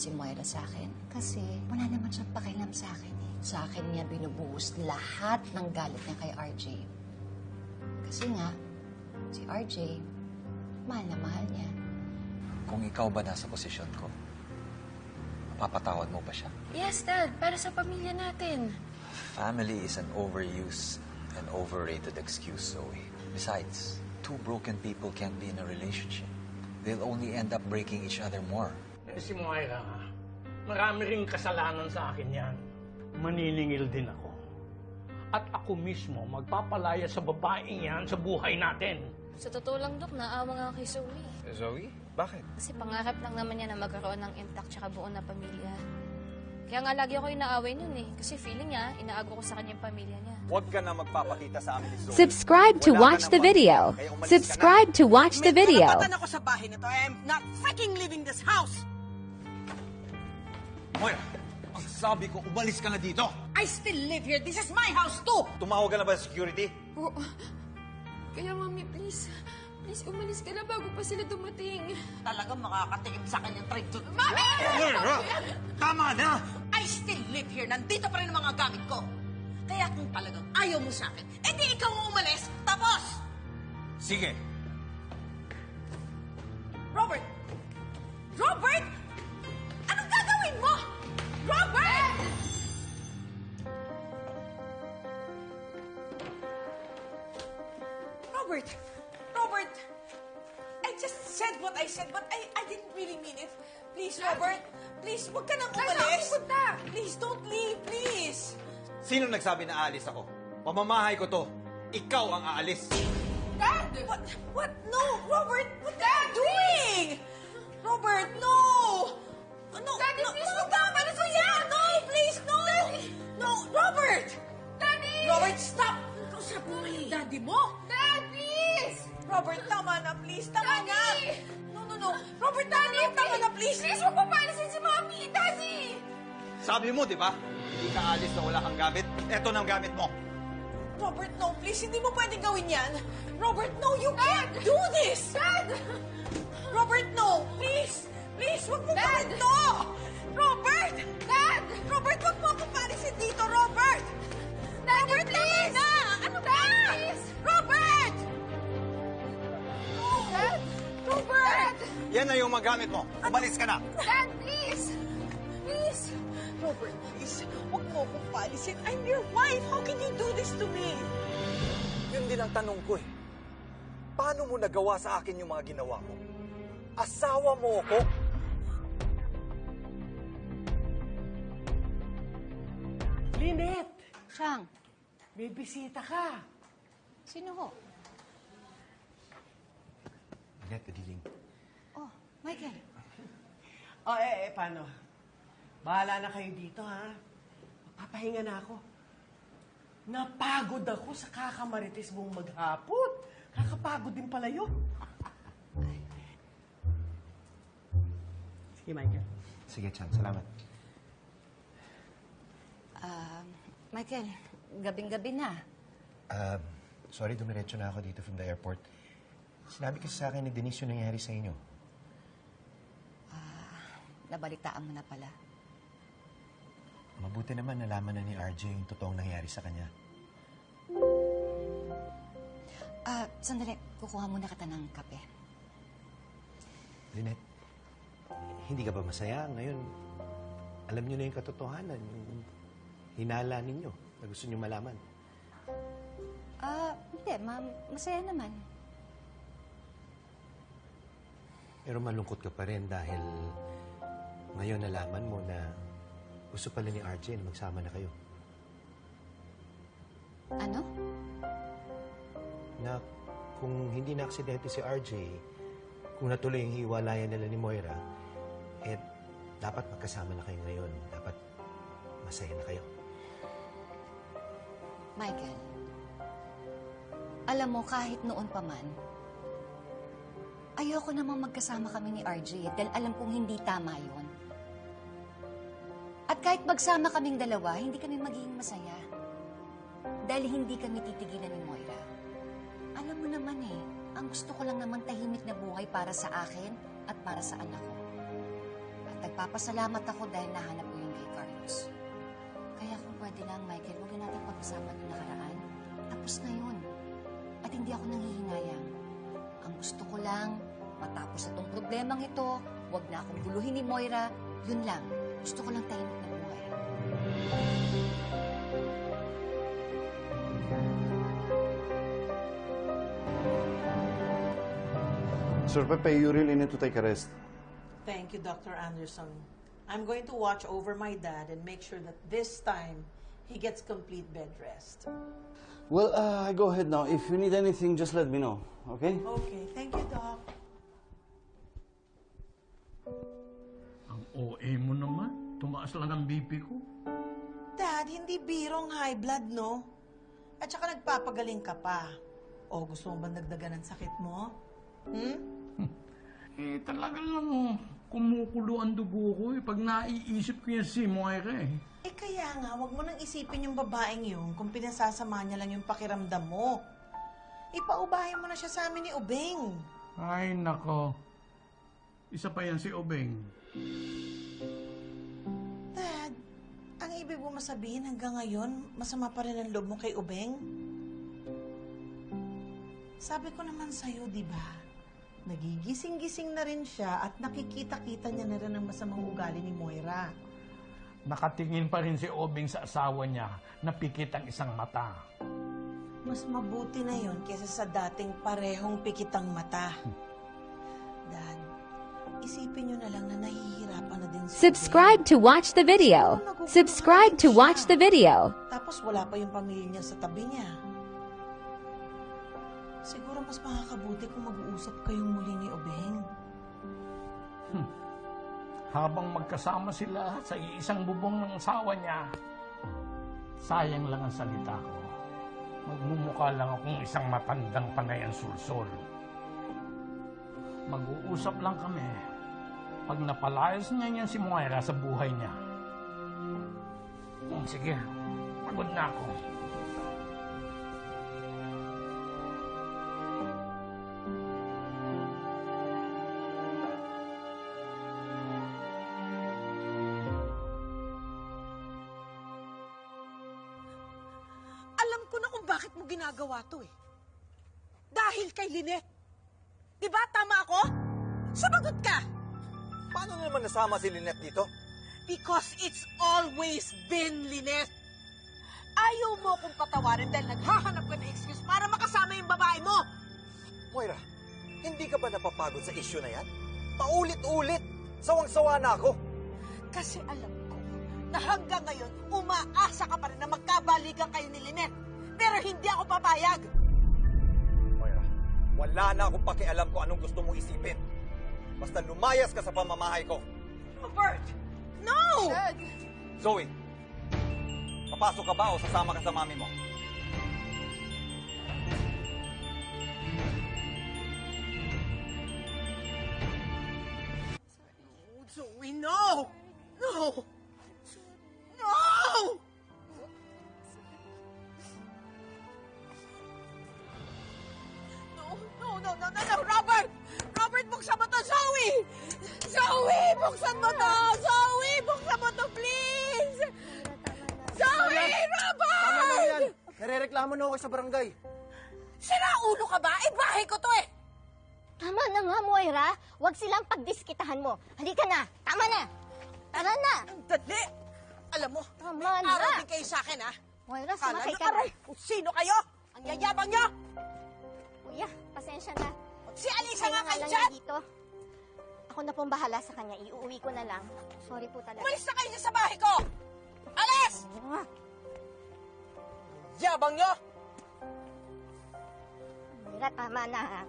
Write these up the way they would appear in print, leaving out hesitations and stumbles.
si Moira sa akin. Kasi wala naman siyang pakialam sa akin eh. Sa akin niya binubuhos lahat ng galit niya kay RJ. Kasi nga, si RJ, mahal na mahal niya. Kung ikaw ba nasa posisyon ko, mapapatawad mo ba siya? Yes, Dad. Para sa pamilya natin. Family is an overused and overrated excuse, Zoe. Besides, two broken people can't be in a relationship. They'll only end up breaking each other more. Si Moira, marami ring kasalanan sa akin yan. Maniningil din ako. At ako mismo magpapalaya sa babaeng yan sa buhay natin. Sa totoo lang, Dok, naawa nga kay Zoe. Zoe? Bakit? Kasi pangarap lang naman niya na magkaroon ng intact tsaka buo na pamilya. Kaya nga lagi ako inaaway nun eh. Kasi feeling niya, inaago ko sa kanya yung pamilya niya. Huwag ka na magpapakita sa amin ni Zoe. Subscribe to watch the video. Subscribe to watch the video. May karapatan ako sa bahay nito. I am not freaking leaving this house! Moira, ang sabi ko, umalis ka na dito. I still live here. This is my house too! Tumawag ka na ba sa security? Oo. Kaya, Mami, please. Please, umalis ka na bago pa sila dumating. Talagang makakatikim sa kanyang trade to... Mami! Moira! Tama na! I still live here. Nandito pa rin ang mga gamit ko. Kaya kung talagang ayaw mo sa akin, edi ikaw ang umalis. Tapos! Sige. Robert! Robert! Anong gagawin mo? Robert! Robert! Robert! I just said what I said, but I didn't really mean it. Please, Robert. Please, huwag ka nang umalis. Please, don't leave. Please. Sino nagsabi na aalis ako? Pamamahay ko to. Ikaw ang aalis. Dad! What? No, Robert! What are you doing? Robert, no! No, Daddy, no, please, no, tama na ko yan! No, please, no! Daddy! No, Robert! Daddy! Robert, stop! Kausap mo yung daddy mo? Dad, please! Robert, tama na, please. Tama na! Daddy! No. Robert, tama na, please! Please, huwag mo paalisin si Mami! Daddy! Sabi mo, di ba? Hindi ka aalis na wala kang gamit. Eto na ang gamit mo. Robert, no, please. Hindi mo pwedeng gawin yan. Robert, no, you can't do this! Dad! Robert, no! Please! Please, huwag mo gawin to! Robert! Dad! Robert, huwag mo akong palisin dito, Robert! Robert, tama na! Ano ba? Please! Robert! Dad! Robert! Yan na yung mga gamit mo. Umalis ka na. Dad, please! Please! Robert, please, huwag mo akong palisin. I'm your wife. How can you do this to me? Yun din ang tanong ko eh. Paano mo nagawa sa akin yung mga ginawa mo? Asawa mo ako? Lynette, Siyang, may bisita ka. sino ho? Net, Adiling. Oh, Michael. Paano? Bahala na kayo dito, ha? Papahinga na ako. Napagod ako sa kakamarites mong maghapon. Kakapagod din pala yun. Sige, Michael. Sige, Chan. Salamat. Michael, gabing-gabi na. Sorry, dumiretso na ako dito from the airport. Sinabi kasi sa akin ni Denise yung nangyari sa inyo. Nabalitaan mo na pala. Mabuti naman nalaman na ni RJ yung totoong nangyari sa kanya. Sandali, kukuha muna kita ng kape. Lynette, hindi ka ba masaya? Ngayon, alam niyo na yung katotohanan, yung hinala ninyo na gusto niyo malaman. Hindi, ma'am. Masaya naman. Pero malungkot ka pa rin dahil ngayon nalaman mo na gusto pala ni RJ na magsama na kayo. Ano? Na kung hindi na aksidente si RJ, kung natuloy yung hiwalayan nila ni Moira, dapat magkasama na kayo ngayon. Dapat masaya na kayo. Michael, alam mo, kahit noon pa man, ayoko namang magkasama kami ni RJ dahil alam kong hindi tama yun. At kahit magsama kaming dalawa, hindi kami magiging masaya. Dahil hindi kami titigilan ni Moira. Alam mo naman ang gusto ko lang naman tahimik na buhay para sa akin at para sa anak ko. At nagpapasalamat ako dahil nahanap ko yung kay Carlos. Kaya kung pwede lang, Michael, huwag na natin pag-usapan yung nakaraan. Tapos na yun. At hindi ako nanghihinayang. Ang gusto ko lang, matapos itong problemang ito, huwag na akong guluhin ni Moira. Yun lang. Gusto ko lang tahimik na buhay. Sir Pepe, you really need to take a rest. Thank you, Dr. Anderson. I'm going to watch over my dad and make sure that this time he gets complete bed rest. Well, go ahead now. If you need anything, just let me know, okay? Okay, thank you, Doc. Ang OA mo naman. Tumaas lang ang BP ko. Dad, hindi birong high blood, no? At saka nagpapagaling ka pa. O, gusto mong bandagdagan ang sakit mo? Talaga lang, kumukulo ang dugo ko eh. Pag naiisip ko yan si Moira eh. Kaya nga, wag mo nang isipin yung babaeng yun kung pinasasama niya lang yung pakiramdam mo. Ipaubahin mo na siya sa amin ni Ubeng. Ay, nako. Isa pa yan si Obeng. Dad, ang ibig mo masabihin hanggang ngayon, masama pa rin ang loob mo kay Ubeng? Sabi ko naman sa'yo, di ba? Nagigising-gising na rin siya at nakikita-kita niya na rin ang masamang ugali ni Moira. Nakatingin pa rin si Obeng sa asawa niya na pikit ang isang mata. Mas mabuti na yon kaysa sa dating parehong pikitang mata. Dad, isipin niyo na lang na nahihirapan na din si Subscribe to watch the video. Subscribe to watch the video. Tapos wala pa yung pamilya niya sa tabi niya. Siguro mas makakabuti kung mag-uusap kayong muli ni Obeng. Habang magkasama sila sa isang bubong ng asawa niya, sayang lang ang salita ko. Magmumukha lang akong isang matandang panay ang sulsol. Mag-uusap lang kami pag napalayas niya yan si Moira sa buhay niya. Sige, pagod na ako. Alam ko na kung bakit mo ginagawa to eh. Dahil kay Lynette. Di ba tama ako? Sumagot ka! Paano naman nasama si Lynette dito? Because it's always been Lynette. Ayaw mo kong patawarin dahil naghahanap ka ng excuse para makasama yung babae mo. Moira, hindi ka ba napapagod sa issue na yan? Paulit-ulit! Sawang-sawa na ako! Kasi alam ko na hanggang ngayon, umaasa ka pa rin na magkabalikan kayo ni Lynette. Pero hindi ako papayag. Moira, wala na akong pakialam kung anong gusto mong isipin. Basta lumayas ka sa pamamahay ko. Robert! No! Zoe, papasok ka ba o sasama ka sa mami mo? Zoe, no! No! No! No, Robert! Robert, buksan mo to, Zoe! Zoe, buksan mo to! Zoe, buksan mo to, please! Zoe, Robert! Tama na yan! Nare-reklamo na ako sa barangay. Sira ulo ka ba? Bahay ko to eh! Tama na nga, Moira. Huwag silang pagdiskitahan mo. Halika na. Tama na. Tara na. Ang dali! Alam mo, Tama may na. araw din kayo sa akin, ha? Moira, Kala sumakay nyo, ka na. aray, kung sino kayo? Ang yayabang nyo! Kuya, pasensya na. Si Alisa nga kayo lang dyan! niya dito. Ako na pong bahala sa kanya. Iuwi ko na lang. Sorry po talaga. Umalis na kayo dyan sa bahay ko! Alis! Yabang nyo! Moira, tama na ha.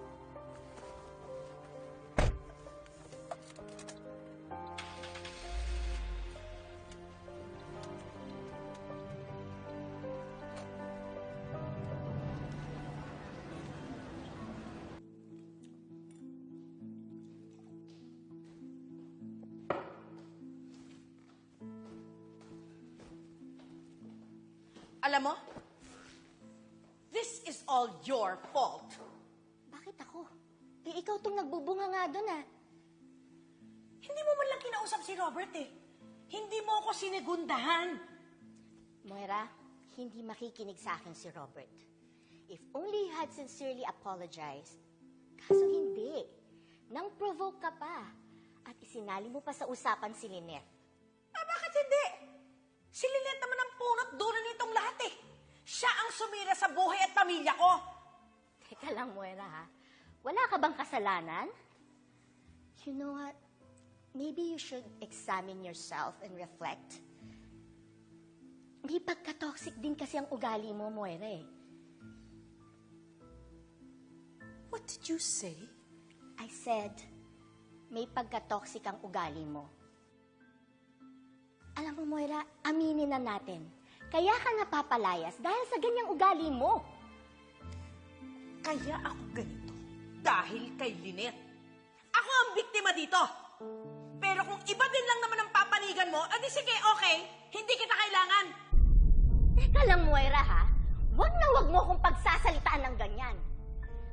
Alam mo, this is all your fault. Bakit ako? Ikaw tong nagbubunga nga doon ah. Hindi mo man lang kinausap si Robert eh. Hindi mo ako sinigundahan. Moira, hindi makikinig sa akin si Robert. If only he had sincerely apologized. Kaso hindi. Nang-provoke ka pa. At isinali mo pa sa usapan si Lynette. Bakit hindi? Si Lynette naman ang punot dulo nitong lahat eh. Siya ang sumira sa buhay at pamilya ko. Teka lang, Moira, ha? Wala ka bang kasalanan? You know what? Maybe you should examine yourself and reflect. May pagka-toxic din kasi ang ugali mo, Moira, eh. What did you say? I said, may pagka-toxic ang ugali mo. Alam mo, Moira, aminin na natin. Kaya ka napapalayas dahil sa ganyang ugali mo. Kaya ako ganito dahil kay Lynette. Ako ang biktima dito. Pero kung iba din lang naman ang papanigan mo, adi sige, okay. Hindi kita kailangan. Teka lang, Moira, ha? Wag na wag mo akong pagsasalitaan ng ganyan.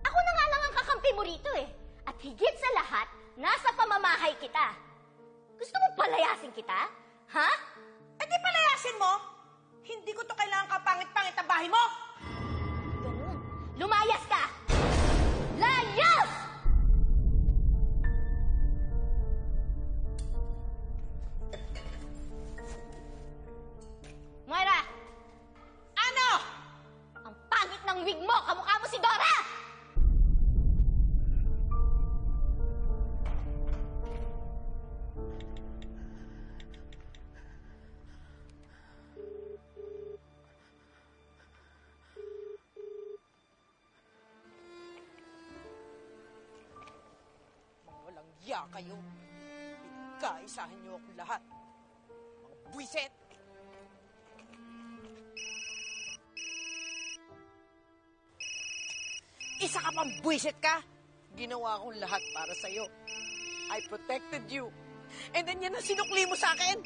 Ako na nga lang ang kakampi mo rito, eh. At higit sa lahat, nasa pamamahay kita. Gusto mo palayasin kita? Ha? Eh di palayasin mo. Hindi ko to kailangan kapangit-pangit na bahay mo. Ganun. Lumayas ka! Layas! Moira! Ano? Ang pangit ng wig mo! Kamukha mo si Dora! Walang iya kayo. Pinagkaisahan niyo ako lahat. Mga buwiset! Isa ka pang buwiset ka? Ginawa akong lahat para sa'yo. I protected you. And then yan ang sinukli mo sa akin.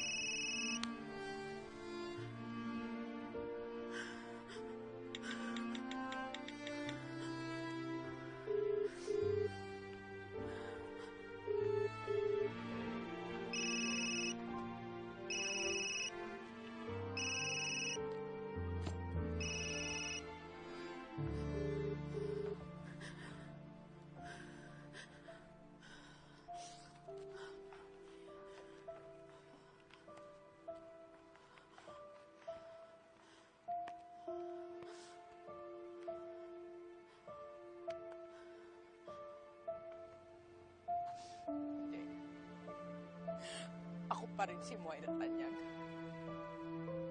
Ako pa rin si Moira Tanyag.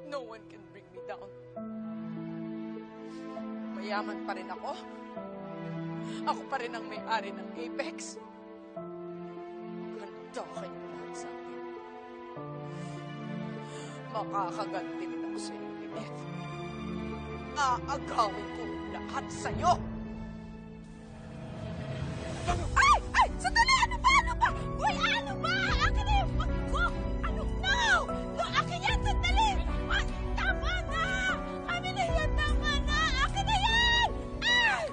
No one can bring me down. Mayaman pa rin ako. Ako pa rin ang may-ari ng Apex. Handa kayo lahat sa akin. Makakaganti rin ako sa iyo, Lynette. Aagawin ko lahat sa'yo! Ay! Ay! Sandali! Ano ba? Ano ba? Uy, ano ba? Akin na yung pag ko! Ano? No! No! Akin yan! Sandali! Ay! Tama na! Amin na yan! Tama na! Akin na yan! Ay!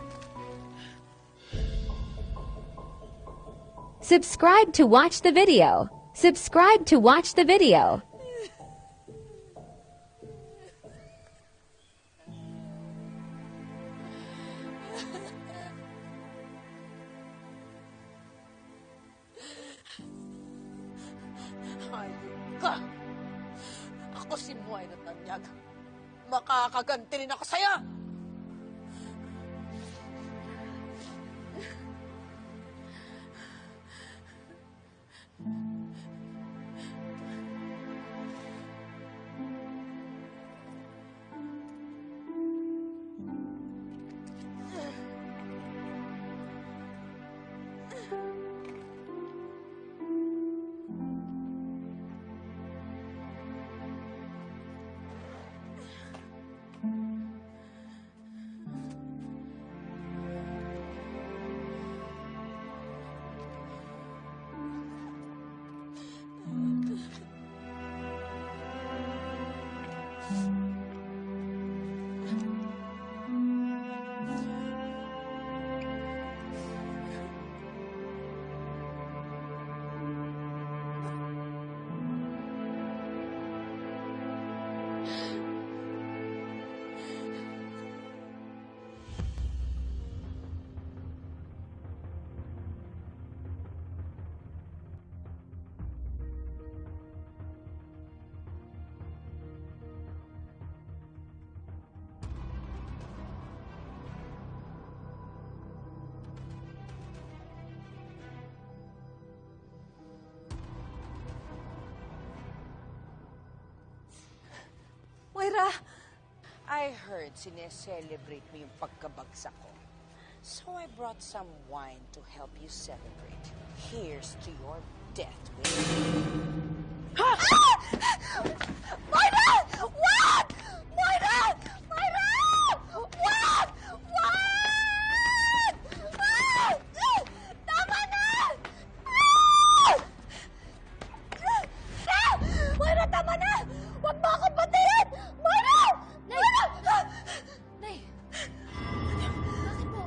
Subscribe to watch the video. Subscribe to watch the video. Hayop ka! Ako si Moira Tanyag. Makakaganti rin ako sa'yo! Moira! I heard sineselebrate mo yung pagkabagsak ko. So I brought some wine to help you celebrate. Here's to your death, Ah! Moira! What? Moira! Moira! What? What? Ah! Tama na! Ah! Ah! Moira, tama na! Huwag mo akong patayin! Moira! Moira! Nay! Bakit po?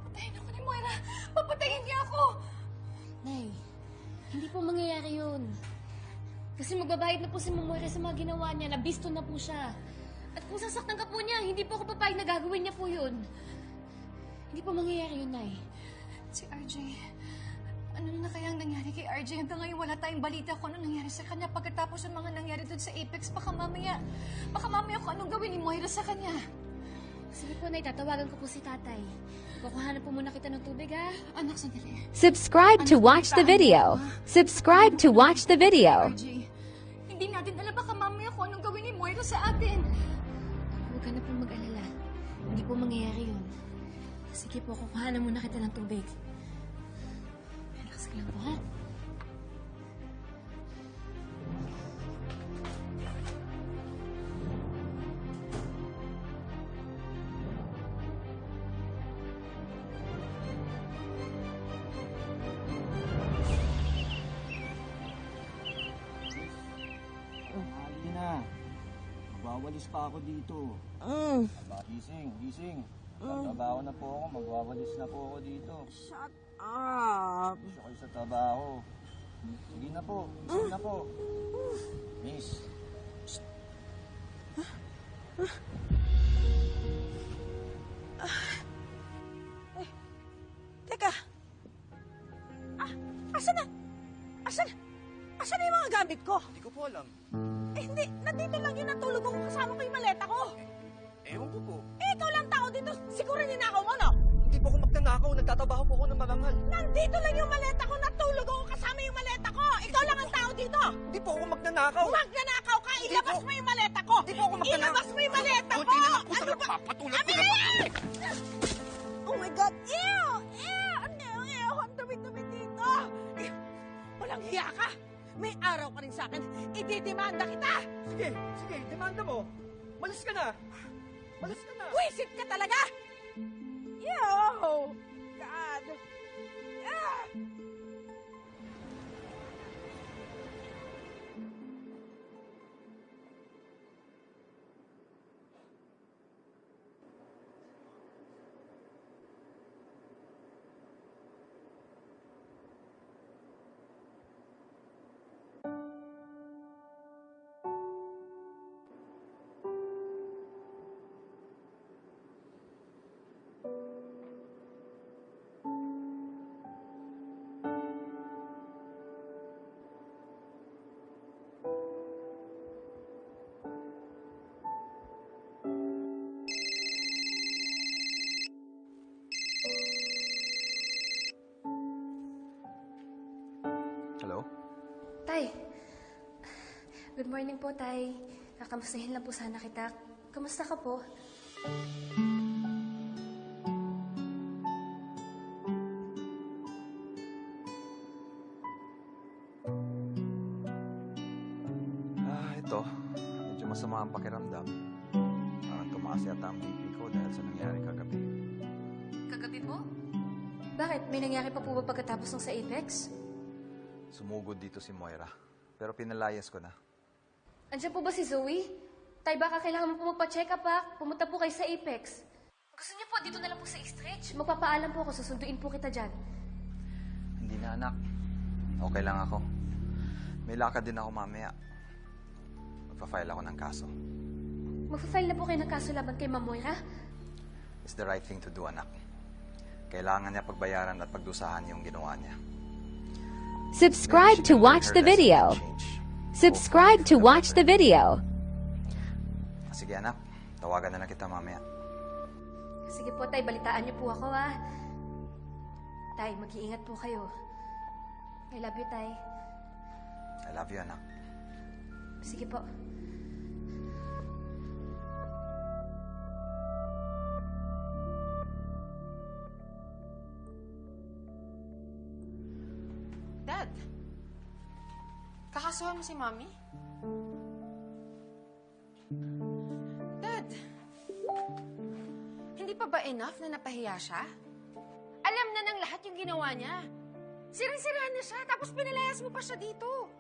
Papatayin ako ni Moira! Papatayin niya ako! Nay, hindi po mangyayari yun. Kasi magbabayad na po si Moira sa mga ginawa niya. Nabisto na po siya. At kung sasaktan ka po niya, hindi po ako papayag na gagawin niya po yun. Hindi po mangyayari yun, Nay. Si RJ, ano na kaya ang nangyari kay RJ? Hanggang ngayon wala tayong balita kung ano nangyari sa kanya pagkatapos ng mga nangyari doon sa Apex. Baka mamaya kung anong gawin ni Moira sa kanya. Sige po, Nay, tatawagan ko po si tatay. Kukuhanan po muna kita ng tubig, ha? Anak, sandali. Subscribe to watch the video. Subscribe to watch the video. RJ, hindi natin alam baka mamaya kung anong gawin ni Moira sa atin. Huwag ka na po mag-alala. Hindi po mangyayari yun. Sige po, kukuhanan muna kita ng tubig. Relax ka lang po, ha? Hali na. Magwawalis pa ako dito. Gising. Trabaho na po ako. Magwawalis na po ako dito. Shut up! Gusto kayo sa trabaho. Sige na po. Sige na po. Miss. Teka. Asan na? Asan na yung mga gamit ko? Hindi ko po alam. Hindi. Nandito lang yung natulog ako kasama ko yung maleta ko. Ewan ko po. Ikaw lang tao dito. Siguro ninakaw mo, no? Hindi po ako magnanakaw. Nagtatrabaho po ako ng marangal. Nandito lang yung maleta ko. Natulog ako kasama yung maleta ko. Ikaw lang ang tao dito. Hindi po ako magnanakaw. Magnanakaw ka. Ilabas mo yung maleta ko. Hindi po ako magnanakaw. Ilabas mo yung maleta ko. Kunti na lang po Ano sa ba? papatulad ko na. Oh my God! Ew! Ew! Ang dumi-dumi dito! Walang hiya ka! May araw ka rin sa akin. Ididemanda kita! Sige. Demanda mo. Malis ka na. Wisit ka talaga! Ew! God! Ah! Hello? Tay! Good morning po, Tay. Kakamustahin lang po sana kita. Kamusta ka po? Ito. Medyo masama ang pakiramdam. Parang tumaas yata ang BP ko dahil sa nangyari kagabi. Kagabi po? Bakit? May nangyari pa po ba pagkatapos ng sa Apex? Sumugod dito si Moira. Pero pinalayas ko na. Andiyan po ba si Zoe? Tay, baka kailangan mo po magpa-check up, ha? Pumunta po kayo sa Apex. Gusto niyo po, dito na lang po sa Stretch. Magpapaalam po ako, susunduin po kita dyan. Hindi na, anak. Okay lang ako. May lakad din ako mamaya. Magpa-file ako ng kaso. Magpa-file na po kayo ng kaso laban kay Ma'am Moira? It's the right thing to do, anak. Kailangan niya pagbayaran at pagdusahan yung ginawa niya. Subscribe to watch the video. Subscribe to watch the video. Sige, anak. Tawagan na lang kita mamaya. Sige po, Tay. Balitaan niyo po ako, ha? Tay, mag-iingat po kayo. I love you, Tay. I love you, anak. Sige po. Dad, kakasuhan mo si Mommy? Dad, hindi pa ba enough na napahiya siya? Alam na ng lahat yung ginawa niya. Sirang-siraan na siya, tapos pinalayas mo pa siya dito.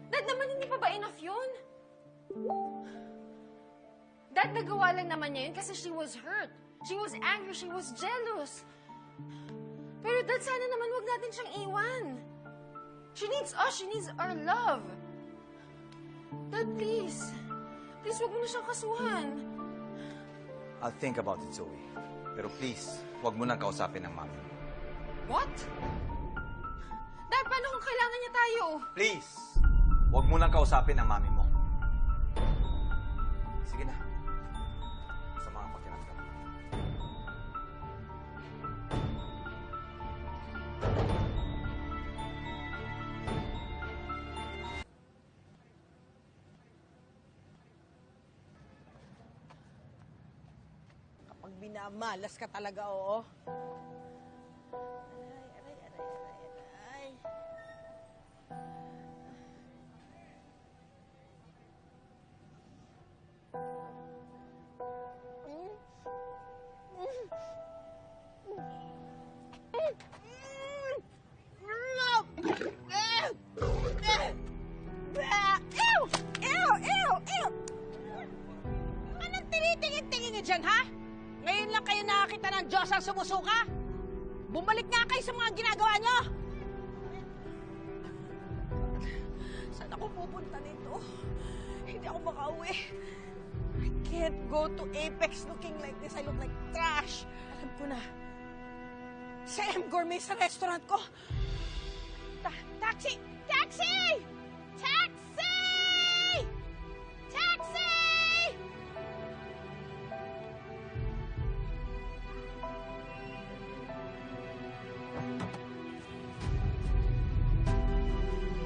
Dad, naman hindi pa ba enough yun? Dad, nagawa lang naman niya yun kasi she was hurt. She was angry, she was jealous. Pero Dad, sana naman wag natin siyang iwan. She needs us, she needs our love. Dad, please. Please, wag mo na siyang kasuhan. I'll think about it, Zoe. Pero please, huwag mo nang kausapin ng mami. What? Dad, paano kung kailangan niya tayo? Please, huwag mo nang kausapin ng mami mo. Sige na. Sa mga pakiramdam. Kapag binamalas ka talaga, oo. Aray. Anong tinitingin-tingin niyo dyan, ha? Ngayon lang kayo nakakita ng Diyos ang sumusuka? Bumalik nga kayo sa mga ginagawa niyo! Saan ako pupunta nito? Hindi ako makauwi. I can't go to Apex looking like this. I look like trash. Alam ko na. Sa M Gourmet sa restaurant ko. Taxi! Taxi! Taxi! Taxi!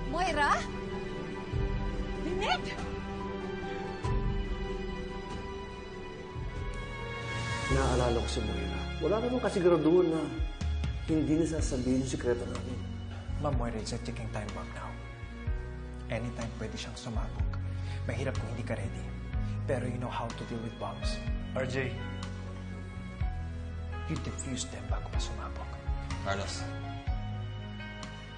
Moira? Lynette? Naaalala ko si Moira. Wala naman kasiguraduhan na hindi nasasabihin yung sikreto namin. Ma'am Moira, it's a ticking time bomb now. Anytime pwede siyang sumabog. Mahirap kung hindi ka ready. Pero you know how to deal with bombs. RJ, you defuse them bago pa sumabog. Carlos.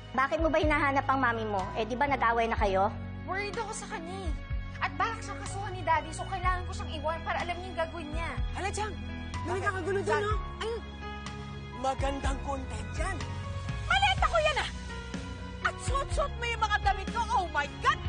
Bakit mo ba hinahanap ang mami mo? Eh, di ba nag-away na kayo? Worried ako sa kanya eh. At balak siyang kasuhan ni Daddy, so kailangan ko siyang iwan para alam niya yung gagawin niya. Hala, Jang! May kakagulo doon, no? Ay! Magandang content yan. Maleta ko yan, ah! At suot-suot mo yung mga damit ko. Oh my God!